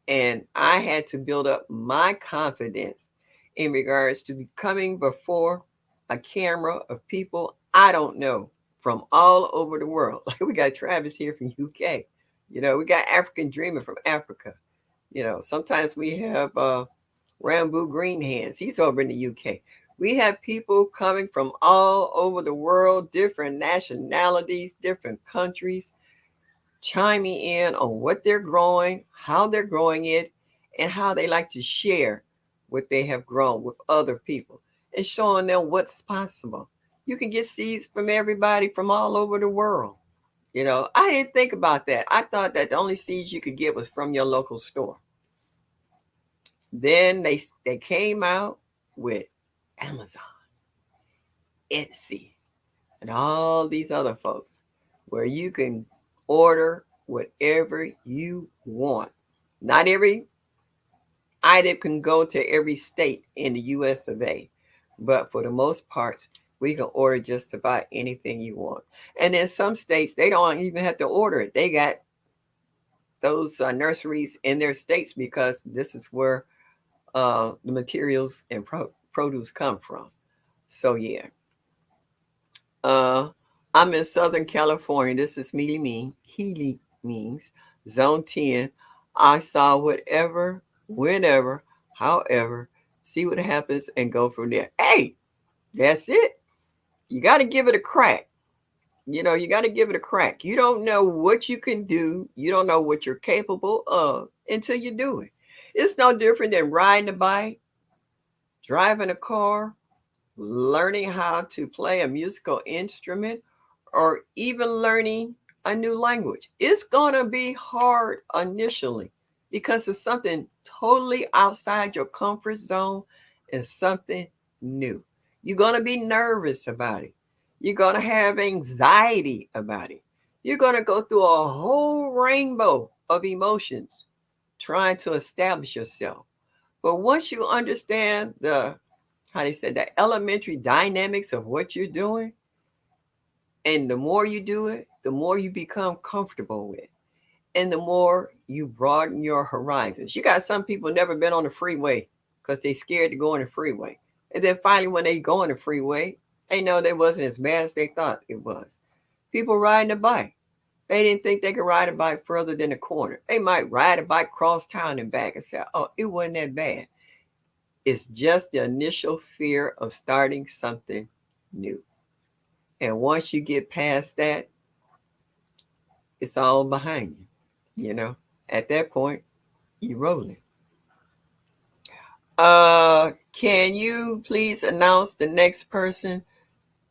And I had to build up my confidence in regards to coming before a camera of people I don't know from all over the world. Like we got Travis here from UK. We got African Dreamer from Africa. Sometimes we have Rambo Green Hands. He's over in the UK. We have people coming from all over the world, different nationalities, different countries, chiming in on what they're growing, how they're growing it, and how they like to share what they have grown with other people and showing them what's possible. You can get seeds from everybody from all over the world. I didn't think about that. I thought that the only seeds you could get was from your local store. Then they came out with Amazon, Etsy, and all these other folks where you can order whatever you want. Not every item can go to every state in the US of A, but for the most parts, we can order just about anything you want. And in some states, they don't even have to order it. They got those nurseries in their states because this is where the materials and produce come from. So yeah, uh, I'm in Southern California. This is Healy means Zone 10. I saw whatever, whenever, however, see what happens and go from there. Hey, that's it. You got to give it a crack. You got to give it a crack. You don't know what you can do. You don't know what you're capable of until you do it. It's no different than riding a bike, driving a car, learning how to play a musical instrument, or even learning a new language. It's going to be hard initially because it's something totally outside your comfort zone and something new. You're going to be nervous about it. You're going to have anxiety about it. You're going to go through a whole rainbow of emotions trying to establish yourself. But once you understand how they said, the elementary dynamics of what you're doing, and the more you do it, the more you become comfortable with, and the more you broaden your horizons. You got some people never been on the freeway because they scared to go on the freeway. And then finally, when they go on the freeway, they know they wasn't as bad as they thought it was. People riding a bike. They didn't think they could ride a bike further than a corner. They might ride a bike cross town and back and say, oh, it wasn't that bad. It's just the initial fear of starting something new. And once you get past that, it's all behind you. At that point, you're rolling. Can you please announce the next person?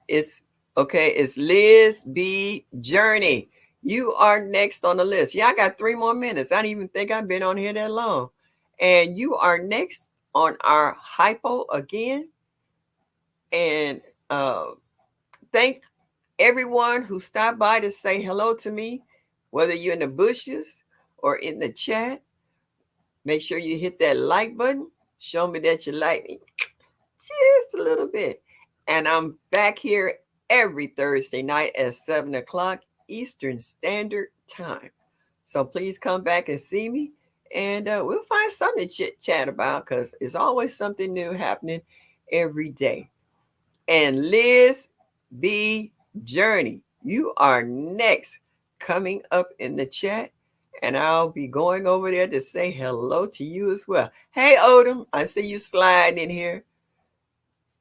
It's okay. It's Liz B. Journey. You are next on the list. Yeah, I got 3 more minutes. I didn't even think I've been on here that long. And you are next on our hypo again. And thank everyone who stopped by to say hello to me, whether you're in the bushes or in the chat. Make sure you hit that like button. Show me that you like me just a little bit. And I'm back here every Thursday night at 7 o'clock Eastern Standard Time. So please come back and see me. And we'll find something to chit chat about because there's always something new happening every day. And Liz B. Journey, you are next coming up in the chat. And I'll be going over there to say hello to you as well. Hey, Odom, I see you sliding in here.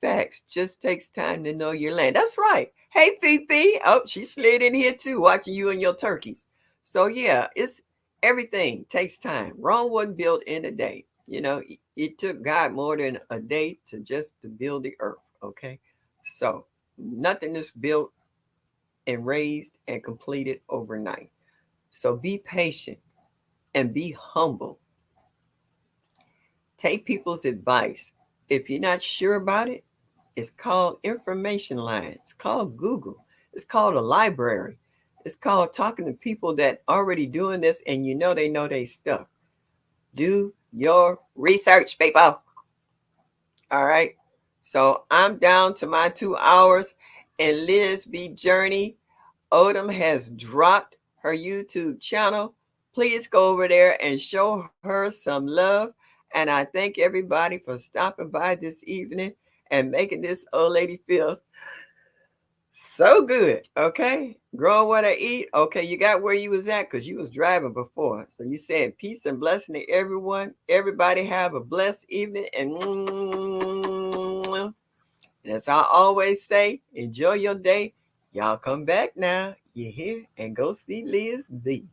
Facts. Just takes time to know your land. That's right. Hey, Fifi. Oh, she slid in here too, watching you and your turkeys. So yeah, it's everything takes time. Rome wasn't built in a day. It took God more than a day to build the earth. Okay, so nothing is built and raised and completed overnight. So be patient and be humble. Take people's advice. If you're not sure about it, it's called information line. It's called Google. It's called a library. It's called talking to people that already doing this and they know their stuff. Do your research, people. All right. So I'm down to my 2 hours, and Liz B. Journey Odom has dropped her YouTube channel. Please go over there and show her some love. And I thank everybody for stopping by this evening. and making this old lady feel so good. Okay. Growing what I eat. Okay. You got where you was at because you was driving before. So you said peace and blessing to everyone. Everybody have a blessed evening. And as I always say, enjoy your day. Y'all come back now. You hear? And go see Liz B.